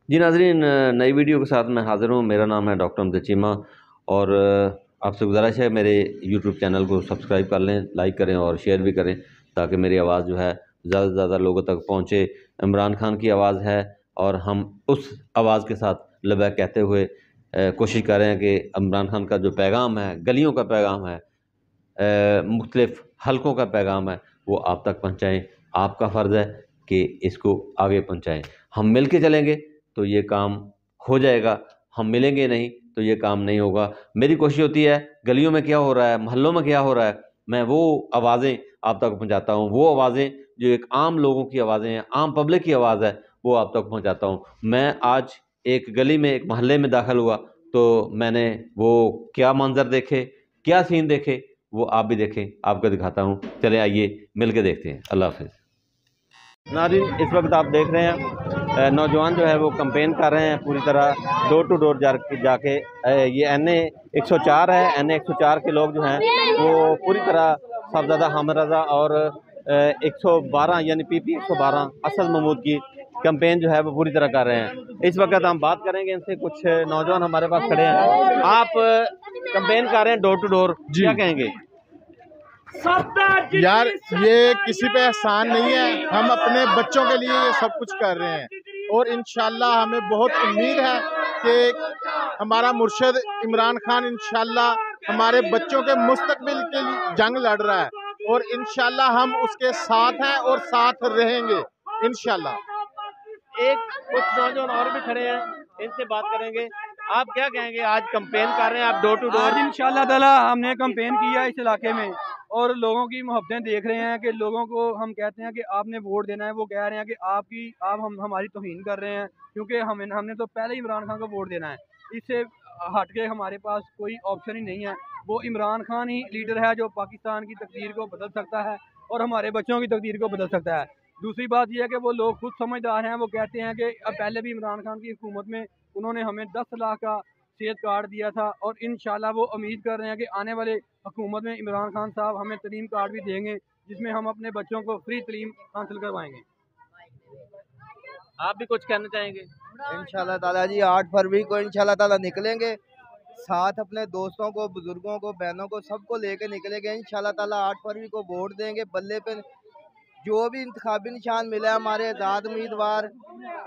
जी नाज़रीन, नई वीडियो के साथ मैं हाज़िर हूँ। मेरा नाम है डॉक्टर अमजद चीमा और आपसे गुजारिश है मेरे यूट्यूब चैनल को सब्सक्राइब कर लें, लाइक करें और शेयर भी करें ताकि मेरी आवाज़ जो है ज़्यादा से ज़्यादा लोगों तक पहुँचे। इमरान खान की आवाज़ है और हम उस आवाज़ के साथ लबैक कहते हुए कोशिश कर रहे हैं कि इमरान खान का जो पैगाम है, गलियों का पैगाम है, मुख्तलिफ़ हलकों का पैगाम है, वो आप तक पहुँचाएँ। आपका फ़र्ज़ है कि इसको आगे पहुँचाएँ। हम मिल के चलेंगे तो ये काम हो जाएगा, हम मिलेंगे नहीं तो ये काम नहीं होगा। मेरी कोशिश होती है गलियों में क्या हो रहा है, मोहल्लों में क्या हो रहा है, मैं वो आवाज़ें आप तक पहुँचाता हूँ। वो आवाज़ें जो एक आम लोगों की आवाज़ें हैं, आम पब्लिक की आवाज़ है, वो आप तक पहुँचाता हूँ। मैं आज एक गली में, एक मोहल्ले में दाखिल हुआ तो मैंने वो क्या मंज़र देखे, क्या सीन देखे, वो आप भी देखें, आपको दिखाता हूँ। चलें आइए मिल के देखते हैं। अल्लाह हाफ़िज़। नाज़रीन, इस वक्त आप देख रहे हैं नौजवान जो है वो कैंपेन कर रहे हैं पूरी तरह डोर टू डोर जाके। ये NA 104 है। NA 104 के लोग जो हैं वो पूरी तरह साहबजादा हामिद रज़ा और 112 यानी PP 112 असद महमूद की कैंपेन जो है वो पूरी तरह कर रहे हैं। इस वक्त हम बात करेंगे इनसे, कुछ नौजवान हमारे पास खड़े हैं। आप कैंपेन कर रहे हैं डोर टू डोर, क्या कहेंगे? यार ये किसी पे एहसान नहीं है, हम अपने बच्चों के लिए ये सब कुछ कर रहे हैं और इंशाल्लाह हमें बहुत उम्मीद है कि हमारा मुर्शिद इमरान खान इंशाल्लाह हमारे बच्चों के मुस्तकबिल के लिए जंग लड़ रहा है और इंशाल्लाह हम उसके साथ हैं और साथ रहेंगे इंशाल्लाह। एक कुछ नौजवान और भी खड़े हैं, इनसे बात करेंगे। आप क्या कहेंगे, आज कैंपेन कर रहे हैं आप डोर टू डोर? आज इंशाल्लाह ताला हमने कैंपेन किया इस इलाके में और लोगों की मोहब्बतें देख रहे हैं कि लोगों को हम कहते हैं कि आपने वोट देना है, वो कह रहे हैं कि आप हम हमारी तौहीन कर रहे हैं क्योंकि हमने तो पहले ही इमरान खान को वोट देना है। इससे हट के हमारे पास कोई ऑप्शन ही नहीं है। वो इमरान खान ही लीडर है जो पाकिस्तान की तकदीर को बदल सकता है और हमारे बच्चों की तकदीर को बदल सकता है। दूसरी बात यह है कि वो लोग खुद समझदार हैं। वो कहते हैं कि अब पहले भी इमरान खान की हुकूमत में उन्होंने हमें 10 लाख का सेहत कार्ड दिया था और इंशाल्लाह वो उम्मीद कर रहे हैं कि आने वाले हुकूमत में इमरान खान साहब हमें तलीम कार्ड भी देंगे जिसमें हम अपने बच्चों को फ्री तलीम हासिल करवाएंगे। आप भी कुछ कहना चाहेंगे? इंशाल्लाह ताला जी 8 फरवरी को इंशाल्लाह ताला निकलेंगे, साथ अपने दोस्तों को, बुजुर्गों को, बहनों को, सबको लेके निकलेंगे इंशाल्लाह ताला। 8 फरवरी को वोट देंगे। बल्ले पे जो भी इंतखाबी निशान मिला है हमारे आज़ाद उम्मीदवार,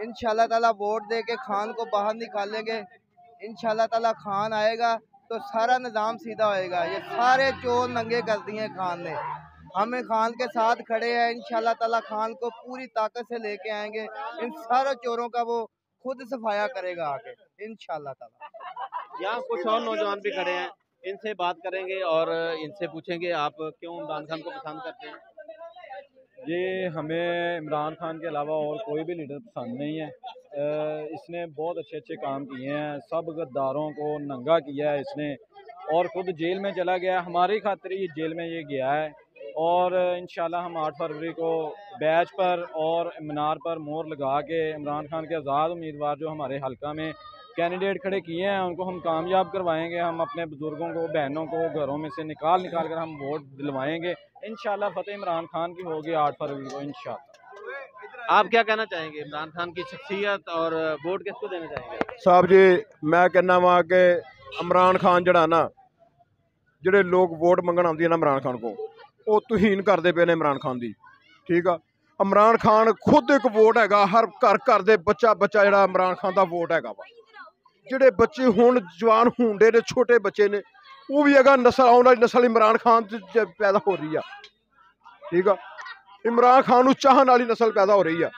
इंशाल्लाह ताला वोट दे के खान को बाहर निकालेंगे। इंशाल्लाह ताला खान आएगा तो सारा निज़ाम सीधा होएगा। ये सारे चोर नंगे कर दिए खान ने, हमें खान के साथ खड़े हैं। इंशाल्लाह ताला खान को पूरी ताकत से लेके आएंगे। इन सारे चोरों का वो खुद सफाया करेगा आके इंशाल्लाह ताला। यहाँ कुछ और नौजवान भी खड़े हैं, इनसे बात करेंगे और इनसे पूछेंगे आप क्यों इमरान खान को पसंद करते हैं? ये हमें इमरान खान के अलावा और कोई भी लीडर पसंद नहीं है। इसने बहुत अच्छे अच्छे काम किए हैं, सब गद्दारों को नंगा किया है इसने और ख़ुद जेल में चला गया। हमारी खातिर ही जेल में ये गया है और इंशाल्लाह हम 8 फरवरी को बैच पर और मीनार पर मोहर लगा के इमरान खान के आज़ाद उम्मीदवार जो हमारे हल्का में कैंडिडेट खड़े किए हैं उनको हम कामयाब करवाएंगे। हम अपने बुज़ुर्गों को, बहनों को घरों में से निकाल कर हम वोट दिलवाएंगे। इंशाल्लाह फतेह इमरान खान की होगी 8 फरवरी को इंशाल्लाह। आप क्या कहना चाहेंगे, इमरान खान की शख्सियत और वोट किसको देना चाहेंगे? साहब जी मैं कहना वा कि इमरान खान जड़ा ना, ਜਿਹੜੇ लोग वोट मंगण आते हैं ना इमरान खान को, वो तुहीन करते पे ने इमरान खान की। ठीक है, इमरान खान खुद एक वोट हैगा, हर घर घर दे बच्चा बच्चा जड़ा इमरान खान का वोट हैगा वा। ਜਿਹੜੇ बच्चे हुण जवान ਹੁੰਦੇ ने, छोटे बच्चे ने, वो भी हैगा नस्ल, आने वाली नस्ल इमरान खान च पैदा हो रही है। ठीक है, इमरान खान को चाहने वाली नस्ल पैदा हो रही है।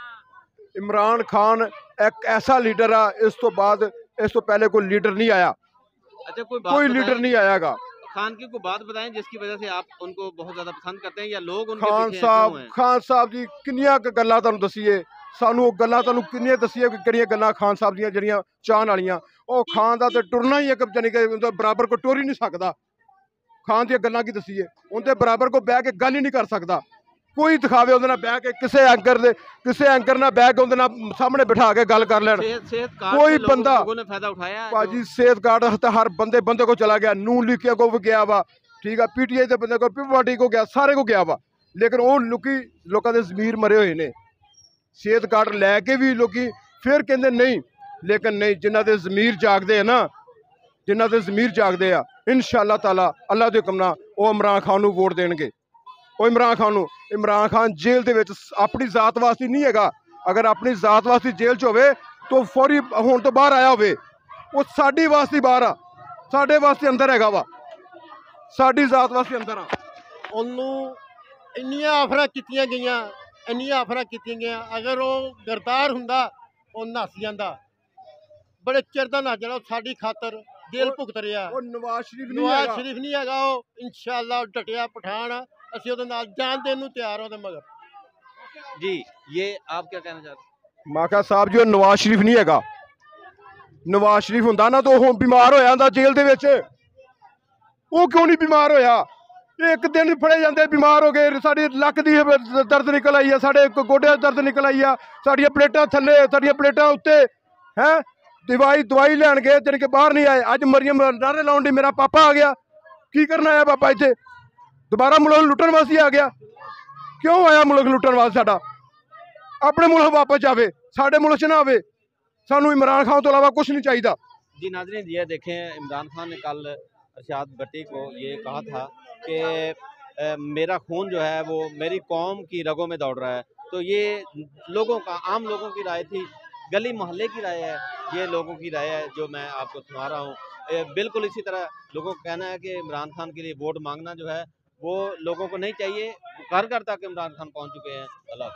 इमरान खान एक ऐसा लीडर है, इस तो बाद इस तो पहले कोई लीडर नहीं आया। अच्छा, कोई लीडर नहीं आयागा। खान की कोई बात बताएं जिसकी वजह से आप उनको बहुत ज्यादा पसंद करते हैं या लोग उनके पीछे क्यों हैं? खान साहब जी किन्नियां गल्लां तुहानूं दस्सीए, सानू गल्लां तुहानूं किन्नियां दस्सीए कि किहड़ियां गल्लां खान साहब दियां ਜਿਹੜੀਆਂ ਚਾਹਣ ਵਾਲੀਆਂ। ਉਹ खान ਦਾ ਤੇ ਟੁਰਨਾ ही एक ਜਾਨੀ कि ਉਹਦੇ बराबर को टुर ही नहीं सकदा। खान ਦੀਆਂ ਗੱਲਾਂ ਕੀ ਦस्सीए, ਉਹਦੇ बराबर को ਬਹਿ ਕੇ ਗੱਲ ही नहीं कर सकदा। कोई दिखावे ਉਹਦੇ ਨਾਲ ਬਹਿ ਕੇ, ਕਿਸੇ एंकर ਨਾਲ ਬਹਿ ਕੇ ਉਹਦੇ ਨਾਲ सामने बिठा के गल कर लैन। कोई बंदा भाजी सेहत कार्ड तो हर बंदे को चला गया, नून लीग को भी गया वा। ठीक है, PTI के बंदे को, पीपल पार्टी को गया, सारे को गया वा। लेकिन वो लोगों के जमीर मरे हुए ने। सेहत कार्ड लैके भी लोग फिर कहते नहीं लेकिन नहीं, जिन्हां दे ज़मीर जागदे है ना, जिन्हां दे ज़मीर जागदे आ, इंशाअल्लाह ताला अल्लाह दे हुक्म नाल वो इमरान खान नूं वोट देणगे। वो इमरान खान जेल दे विच अपनी जात वास्ते नहीं हैगा। अगर अपनी जात वास्ते जेल च होवे तो फौरी होण तो बाहर आया होवे। वो साडी वास्ते बाहर आ, साडे वास्ते अंदर हैगा वा, साडी जात वास्ते अंदर आ। ਉਹਨੂੰ ਇੰਨੀਆਂ ਆਫਰਾਂ ਕੀਤੀਆਂ ਗਈਆਂ, ਇੰਨੀਆਂ ਆਫਰਾਂ ਕੀਤੀਆਂ ਗਈਆਂ। ਅਗਰ ਉਹ ਗਰਦਾਰ ਹੁੰਦਾ ਉਹ ਨੱਸ ਜਾਂਦਾ, ਬੜੇ ਚਿਰ ਦਾ ਨੱਸ ਜਾਣਾ। ਸਾਡੀ ਖਾਤਰ ਜੇਲ੍ਹ ਭੁਗਤ ਰਿਹਾ। ਉਹ ਨਵਾਜ਼ ਸ਼ਰੀਫ ਨਹੀਂ ਹੈਗਾ, ਉਹ ਇਨਸ਼ਾਅੱਲਾ ਉਹ ਡਟਿਆ ਪਠਾਨ ਆ। ਅਸੀਂ ਉਹਦੇ ਨਾਲ ਜਾਨ ਦੇਣ ਨੂੰ ਤਿਆਰ ਉਹਦੇ ਮਗਰ। जी, ये आप क्या कहना चाहते हैं? माखा साहब जी नवाज शरीफ नहीं हैगा। नवाज शरीफ हुंदा ना तो वो बीमार होया हुंदा जेल दे विच। वो क्यों नहीं बीमार होया? एक दिन फड़े जाते बीमार हो गए। साड़ी लक दी दर्द निकल आई है, साढ़े गोडे दर्द निकल आई है, साड़ियां प्लेटां थल्ले, साड़ियां प्लेटां उत्ते हैं। दवाई लैन गए, जाने के बाहर नहीं आए। अज मरियम नारे लाउन दी मेरा पापा आ गया। की करना आया पापा इत्थे? दोबारा मुल्क लुट्टन वास्ते आ गया। क्यों आया मुल्क लुट्टन वास्ते? साडा अपने मुल्क वापस जावे, साडे मुल्क च ना आवे। सानू इमरान खान तो अलावा कुछ नहीं चाहिए। जी नाज़रीन, ये देखें, इमरान खान ने कल अरशाद भट्टी को ये कहा था कि मेरा खून जो है वो मेरी कौम की रगों में दौड़ रहा है। तो ये लोगों का, आम लोगों की राय थी, गली मोहल्ले की राय है, ये लोगों की राय है जो मैं आपको सुना रहा हूँ। बिल्कुल इसी तरह लोगों का कहना है कि इमरान खान के लिए वोट मांगना जो है वो लोगों को नहीं चाहिए। घर घर तक इमरान खान पहुँच चुके हैं। अल्लाह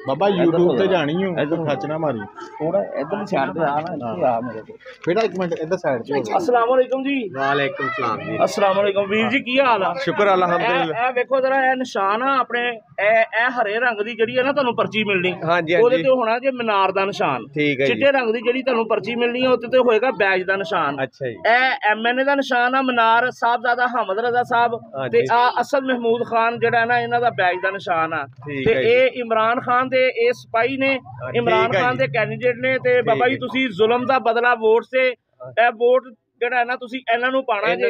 बाबा यूट्यूब पे जानी हूं, इधर खच ना मारी। थोड़ा इधर साइड पे आ ना, आ मेरे को बेटा एक मिनट इधर साइड पे। अस्सलाम वालेकुम जी। वालेकुम सलाम जी। अस्सलाम वालेकुम वीर जी, की हाल है? शुक्र अल्हम्दुलिल्लाह। ਇਹ ਵੇਖੋ ਜਰਾ, ਇਹ ਨਿਸ਼ਾਨ ਆ ਆਪਣੇ, ਇਹ ਹਰੇ ਰੰਗ ਦੀ ਜਿਹੜੀ ਹੈ ਨਾ ਤੁਹਾਨੂੰ ਪਰਚੀ ਮਿਲਣੀ, ਹਾਂਜੀ ਉਹਦੇ ਤੇ ਹੋਣਾ ਜੇ ਮਨਾਰ ਦਾ ਨਿਸ਼ਾਨ। ਠੀਕ ਹੈ ਜੀ। ਚਿੱਟੇ ਰੰਗ ਦੀ ਜਿਹੜੀ ਤੁਹਾਨੂੰ ਪਰਚੀ ਮਿਲਣੀ ਹੈ ਉਹਦੇ ਤੇ ਹੋਏਗਾ ਬੈਜ ਦਾ ਨਿਸ਼ਾਨ। ਅੱਛਾ ਜੀ। ਇਹ ਐਮਐਨਏ ਦਾ ਨਿਸ਼ਾਨ ਆ, ਮਨਾਰ ਸਾਹਿਬਜ਼ਾਦਾ ਹਮਦ ਰਜ਼ਾ ਸਾਹਿਬ ਤੇ ਆ ਅਸਦ ਮਹਿਮੂਦ ਖਾਨ ਜਿਹੜਾ ਨਾ ਇਹਨਾਂ ਦਾ ਬੈਜ ਦਾ ਨਿਸ਼ਾਨ ਆ। ਤੇ ਇਹ ਇਮਰਾਨ ਖਾਨ ਦੇ ਇਹ ਸਿਪਾਹੀ ਨੇ, ਇਮਰਾਨ ਖਾਨ ਦੇ ਕੈਂਡੀਡੇਟ ਨੇ। ਤੇ ਬਾਬਾ ਜੀ ਤੁਸੀਂ ਜ਼ੁਲਮ ਦਾ ਬਦਲਾ ਵੋਟ ਸੇ, ਇਹ ਵੋਟ ਜਿਹੜਾ ਹੈ ਨਾ ਤੁਸੀਂ ਇਹਨਾਂ ਨੂੰ ਪਾਣਾ ਜੇ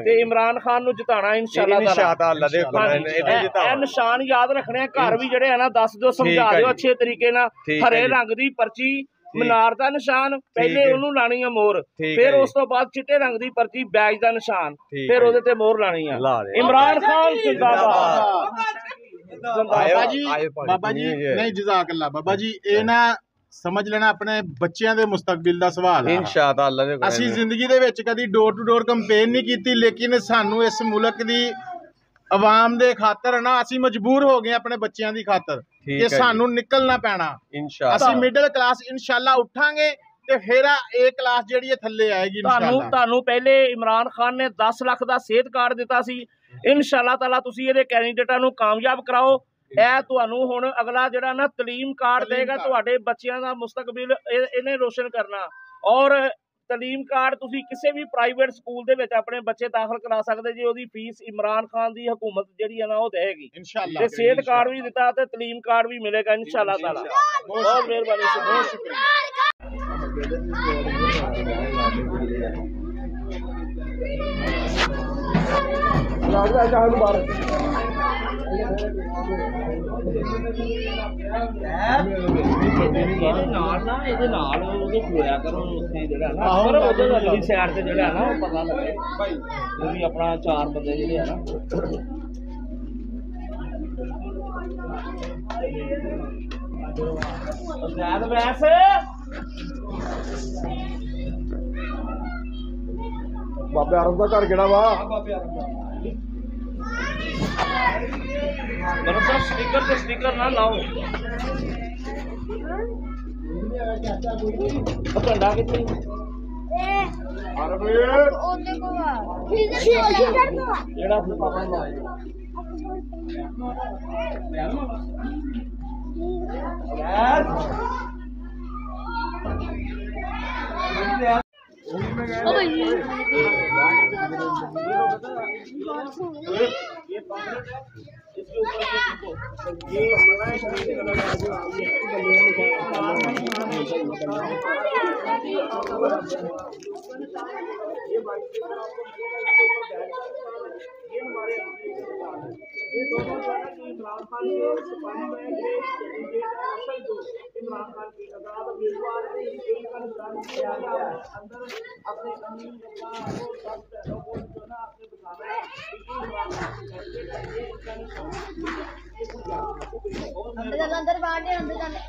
ਤੇ ਇਮਰਾਨ ਖਾਨ ਨੂੰ ਜਿਤਾਣਾ ਇਨਸ਼ਾਅੱਲਾ ਤਾਲਾ। ਇਹ ਨਿਸ਼ਾਨ ਯਾਦ ਰੱਖਣੇ, ਘਰ ਵੀ ਜਿਹੜੇ ਹੈ ਨਾ ਦੱਸ ਦਿਓ, ਸਮਝਾ ਦਿਓ ਅੱਛੇ ਤਰੀਕੇ ਨਾਲ। ਹਰੇ ਰੰਗ ਦੀ ਪਰਚੀ, ਮਨਾਰ ਦਾ ਨਿਸ਼ਾਨ, ਪਹਿਲੇ ਉਹਨੂੰ ਲਾਣੀ ਆ ਮੋਹਰ, ਫਿਰ ਉਸ ਤੋਂ ਬਾਅਦ ਚਿੱਟੇ ਰੰਗ ਦੀ ਪਰਚੀ, ਬੈਜ ਦਾ ਨਿਸ਼ਾਨ, ਫਿਰ ਉਹਦੇ ਤੇ ਮੋਹਰ ਲਾਣੀ ਆ। ਇਮਰਾਨ ਖਾਨ ਜ਼ਿੰਦਾਬਾਦ। ਬਾਬਾ ਜੀ ਨਹੀਂ, ਜਜ਼ਾਕ ਅੱਲਾ। ਬਾਬਾ ਜੀ ਇਹ ਨਾ ਸਮਝ ਲੈਣਾ, ਆਪਣੇ ਬੱਚਿਆਂ ਦੇ ਮੁਸਤਕਬਲ ਦਾ ਸਵਾਲ ਹੈ इंशाअल्लाह। ਅਸੀਂ ਜ਼ਿੰਦਗੀ ਦੇ ਵਿੱਚ ਕਦੀ ਡੋਰ ਟੂ ਡੋਰ ਕੰਪੇਨ ਨਹੀਂ ਕੀਤੀ, ਲੇਕਿਨ ਸਾਨੂੰ ਇਸ ਮੁਲਕ ਦੀ ਆਵਾਮ ਦੇ ਖਾਤਰ ਨਾ ਅਸੀਂ ਮਜਬੂਰ ਹੋ ਗਏ ਆਪਣੇ ਬੱਚਿਆਂ ਦੀ ਖਾਤਰ ਕਿ ਸਾਨੂੰ ਨਿਕਲਣਾ ਪੈਣਾ। ਅਸੀਂ ਮਿਡਲ ਕਲਾਸ ਇਨਸ਼ਾਅੱਲਾ ਉੱਠਾਂਗੇ ਤੇ ਫਿਰ ਇਹ ਕਲਾਸ ਜਿਹੜੀ ਹੈ ਥੱਲੇ ਆਏਗੀ ਇਨਸ਼ਾਅੱਲਾ। ਤੁਹਾਨੂੰ ਪਹਿਲੇ ਇਮਰਾਨ ਖਾਨ ਨੇ 10 ਲੱਖ ਦਾ ਸਿਹਤ ਕਾਰਡ ਦਿੱਤਾ ਸੀ। ਇਨਸ਼ਾਅੱਲਾ ਤਾਲਾ ਤੁਸੀਂ ਇਹਦੇ ਕੈਂਡੀਡੇਟਾਂ ਨੂੰ ਕਾਮਯਾਬ ਕਰਾਓ। ਇਹ ਤੁਹਾਨੂੰ ਹੁਣ ਅਗਲਾ ਜਿਹੜਾ ਨਾ ਤਲੀਮ ਕਾਰਡ ਦੇਗਾ, ਤੁਹਾਡੇ ਬੱਚਿਆਂ ਦਾ ਮੁਸਤਕਬਲ ਇਹਨੇ ਰੋਸ਼ਨ ਕਰਨਾ। ਔਰ ਤਲੀਮ ਕਾਰਡ ਤੁਸੀਂ ਕਿਸੇ ਵੀ ਪ੍ਰਾਈਵੇਟ ਸਕੂਲ ਦੇ ਵਿੱਚ ਆਪਣੇ ਬੱਚੇ ਦਾਖਲ ਕਰਾ ਸਕਦੇ ਜੀ। ਉਹਦੀ ਫੀਸ ਇਮਰਾਨ ਖਾਨ ਦੀ ਹਕੂਮਤ ਜਿਹੜੀ ਹੈ ਨਾ ਉਹ ਦੇਗੀ ਇਨਸ਼ਾਅੱਲਾ। ਤੇ ਸਿਹਤ ਕਾਰਡ ਵੀ ਦਿੱਤਾ ਤੇ ਤਲੀਮ ਕਾਰਡ ਵੀ ਮਿਲੇਗਾ ਇਨਸ਼ਾਅੱਲਾ ਤਾਲਾ। ਬਹੁਤ ਮਿਹਰਬਾਨੀ, ਬਹੁਤ ਸ਼ੁਕਰੀਆ। ਇਹਦੇ ਨਾਲ ਉਹਦੇ ਖਲੋਇਆ ਕਰੋ ਉੱਥੇ ਜਿਹੜਾ ਨਾ, ਪਰ ਉਹਦੇ ਅਗਲੀ ਸਾਈਡ ਤੇ ਜਿਹੜਾ ਨਾ ਉਹ ਪਤਾ ਲੱਗੇ ਉਹ ਵੀ ਆਪਣਾ 4 ਬੰਦੇ ਜਿਹੜੇ ਆ ਨਾ। ਉਸਤਾਦ ਵੈਸ बाबे आरम का घर केड़ा वा? स्टिकर तो स्टिकर ना लाओ। झंडा कितनी ये दोनों जो है ना कि इमरान खान के सिपाही में ये कैंडिडेट है असल जो इमरान खान की आजाद उम्मीदवार है इनका निशान किया गया है अंदर अपने अमीन को सब पहलों को जो ना आपने बताना है कि इमरान खान की कैंडिडेट है ये इनका निशान अंदर बांटे अंदर जाने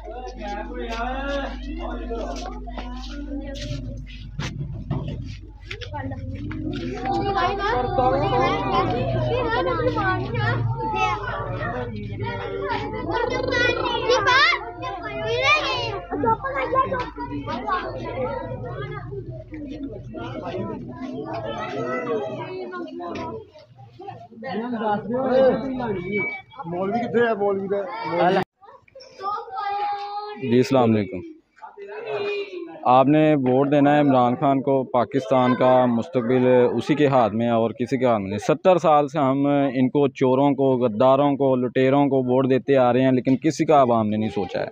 मौलवी कितने है मौलवी का जी अस्सलाम वालेकुम। आपने वोट देना है इमरान खान को, पाकिस्तान का मुस्तकबिल उसी के हाथ में है और किसी के हाथ में नहीं। 70 साल से हम इनको चोरों को, गद्दारों को, लुटेरों को वोट देते आ रहे हैं, लेकिन किसी का अवाम ने नहीं सोचा है।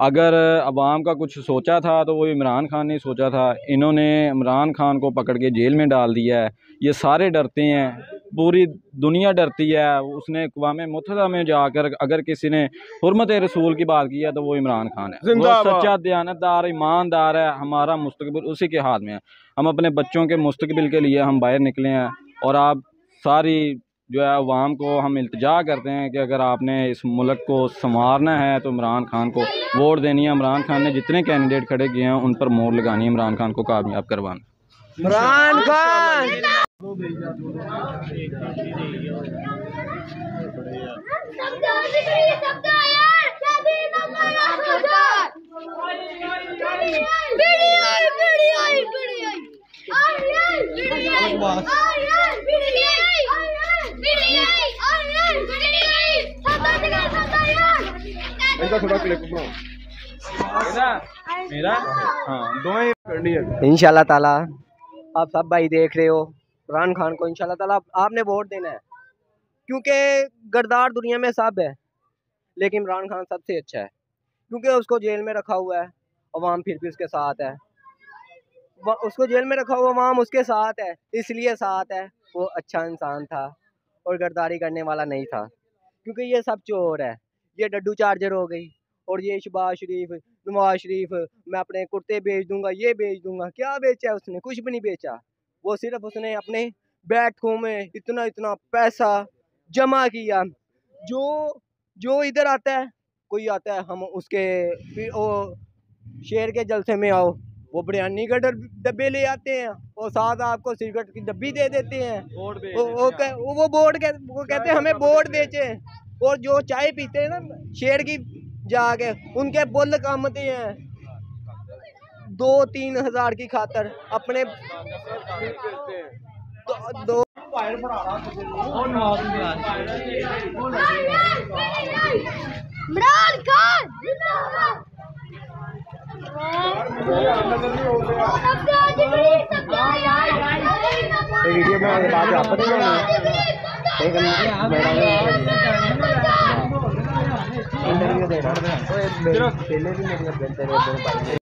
अगर अवाम का कुछ सोचा था तो वो इमरान खान ने सोचा था। इन्होंने इमरान खान को पकड़ के जेल में डाल दिया है। ये सारे डरते हैं, पूरी दुनिया डरती है। उसने अक़वाम मुत्तहिदा में जाकर अगर किसी ने हुर्मत रसूल की बात की है तो वो इमरान खान है। वो सच्चा दयानतदार ईमानदार है। हमारा मुस्तकबिल उसी के हाथ में है। हम अपने बच्चों के मुस्तकबिल के लिए हम बाहर निकले हैं और आप सारी जो है अवाम को हम इल्तिजा करते हैं कि अगर आपने इस मुल्क को संवारना है तो इमरान खान को वोट देनी है। इमरान खान ने जितने कैंडिडेट खड़े किए हैं उन पर मोहर लगानी है, इमरान खान को कामयाब करवाना। इमरान खान इंशाल्लाह ताला आप सब भाई देख रहे हो इमरान खान को इंशाल्लाह ताला आपने वोट देना है, क्योंकि गद्दार दुनिया में सब है लेकिन इमरान खान सबसे अच्छा है, क्योंकि उसको जेल में रखा हुआ है, अवाम फिर भी उसके साथ है। उसको जेल में रखा हुआ अवाम उसके साथ है, इसलिए साथ है। वो अच्छा इंसान था और गद्दारी करने वाला नहीं था, क्योंकि ये सब चोर है। ये डड्डू चार्जर हो गई और ये शहबाज शरीफ, नवाज शरीफ, मैं अपने कुर्ते बेच दूंगा, ये बेच दूंगा। क्या बेचा है उसने? कुछ भी नहीं बेचा। वो सिर्फ उसने अपने बैठकों में इतना इतना पैसा जमा किया। जो इधर आता है, कोई आता है, हम उसके फिर वो शेर के जलसे में आओ, वो बिरयानी का डब्बे ले आते हैं और साथ आपको सिगरेट की डब्बी दे देते हैं। वो कहते हैं हमें बोर्ड बेचे। और जो चाय पीते हैं ना शेर की जाके, उनके बुल कामते हैं 2-3 हज़ार की खातर अपने दो इमरान खान जिंदाबाद। वीडियो में बात आप इंटरव्यू दे रहा हूँ।